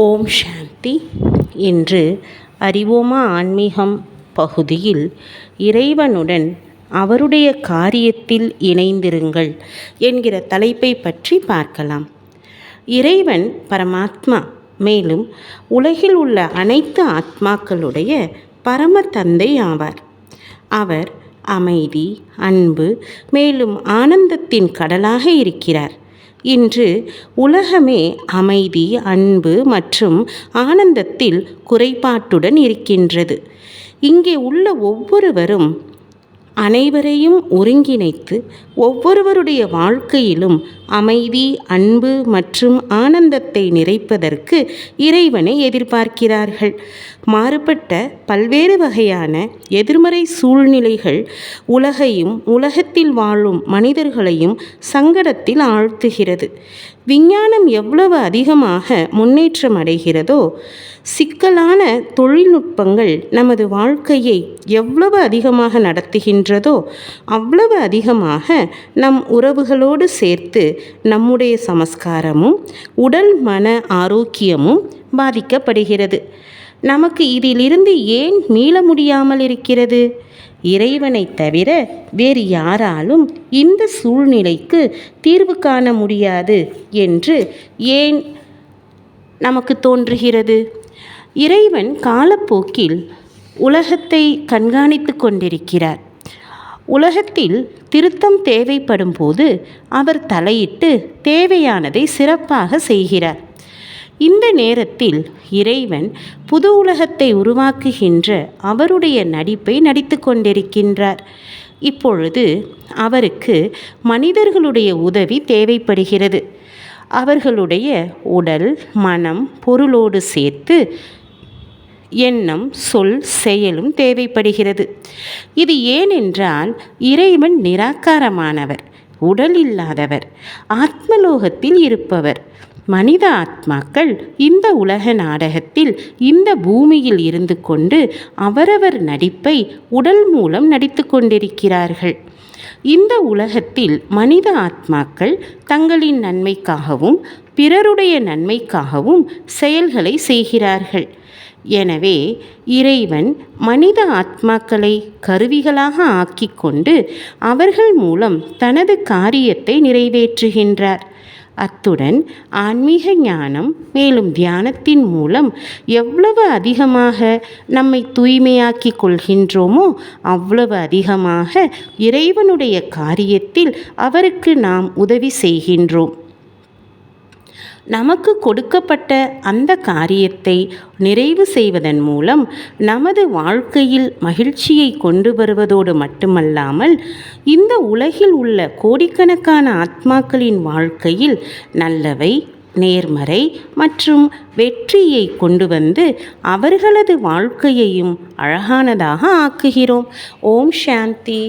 ஓம் சாந்தி. இன்று அறிவோமா ஆன்மீகம் பகுதியில் இறைவனுடன் அவருடைய காரியத்தில் இணைந்திருங்கள் என்கிற தலைப்பை பற்றி பார்க்கலாம். இறைவன் பரமாத்மா, மேலும் உலகில் உள்ள அனைத்து ஆத்மாக்களுடைய பரம தந்தை ஆவார். அவர் அமைதி, அன்பு, மேலும் ஆனந்தத்தின் கடலாக இருக்கிறார். இன்று உலகமே அமைதி, அன்பு மற்றும் ஆனந்தத்தில் குறைபாட்டுடன் இருக்கின்றது. இங்கே உள்ள ஒவ்வொருவரும் அனைவரையும் ஒருங்கிணைத்து ஒவ்வொருவருடைய வாழ்க்கையிலும் அமைதி, அன்பு மற்றும் ஆனந்தத்தை நிறைப்பதற்கு இறைவனை எதிர்பார்க்கிறார்கள். மாறுபட்ட பல்வேறு வகையான எதிர்மறை சூழ்நிலைகள் உலகையும் உலகத்தில் வாழும் மனிதர்களையும் சங்கடத்தில் ஆழ்த்துகிறது. விஞ்ஞானம் எவ்வளவு அதிகமாக முன்னேற்றம் அடைகிறதோ, சிக்கலான தொழில்நுட்பங்கள் நமது வாழ்க்கையை எவ்வளவு அதிகமாக நடத்துகின்றதோ அவ்வளவு அதிகமாக நம் உறவுகளோடு சேர்த்து நம்முடைய சமஸ்காரமும் உடல் மன ஆரோக்கியமும் பாதிக்கப்படுகிறது. நமக்கு இதிலிருந்து ஏன் மீள முடியாமல் இருக்கிறது? இறைவனை தவிர வேறு யாராலும் இந்த சூழ்நிலைக்கு தீர்வு காண முடியாது என்று ஏன் நமக்கு தோன்றுகிறது? இறைவன் காலப்போக்கில் உலகத்தை கண்காணித்து கொண்டிருக்கிறார். உலகத்தில் திருத்தம் தேவைப்படும் போது அவர் தலையிட்டு தேவையானதை சிறப்பாக செய்கிறார். இந்த நேரத்தில் இறைவன் புது உலகத்தை உருவாக்குகின்ற அவருடைய நடிப்பை நடித்து கொண்டிருக்கின்றார். இப்பொழுது அவருக்கு மனிதர்களுடைய உதவி தேவைப்படுகிறது. அவர்களுடைய உடல், மனம், பொருளோடு சேர்த்து எண்ணம், சொல், செயலும் தேவைப்படுகிறது. இது ஏனென்றால் இறைவன் நிராகாரமானவர், உடல் இல்லாதவர், ஆத்மலோகத்தில் இருப்பவர். மனித ஆத்மாக்கள் இந்த உலக நாடகத்தில் இந்த பூமியில் இருந்து கொண்டு அவரவர் நடிப்பை உடல் மூலம் நடித்து கொண்டிருக்கிறார்கள். இந்த உலகத்தில் மனித ஆத்மாக்கள் தங்களின் நன்மைக்காகவும் பிறருடைய நன்மைக்காகவும் செயல்களை செய்கிறார்கள். எனவே இறைவன் மனித ஆத்மாக்களை கருவிகளாக ஆக்கிக்கொண்டு அவர்கள் மூலம் தனது காரியத்தை நிறைவேற்றுகின்றார். அத்துடன் ஆன்மீக ஞானம் மேலும் தியானத்தின் மூலம் எவ்வளவு அதிகமாக நம்மை தூய்மையாக்கிக் கொள்கின்றோமோ அவ்வளவு அதிகமாக இறைவனுடைய காரியத்தில் அவருக்கு நாம் உதவி செய்கின்றோம். நமக்கு கொடுக்கப்பட்ட அந்த காரியத்தை நிறைவு செய்வதன் மூலம் நமது வாழ்க்கையில் மகிழ்ச்சியை கொண்டு வருவதோடு மட்டுமல்லாமல் இந்த உலகில் உள்ள கோடிக்கணக்கான ஆத்மாக்களின் வாழ்க்கையில் நல்லவை, நேர்மறை மற்றும் வெற்றியை கொண்டு வந்து அவர்களது வாழ்க்கையையும் அழகானதாக ஆக்குகிறோம். ஓம் சாந்தி.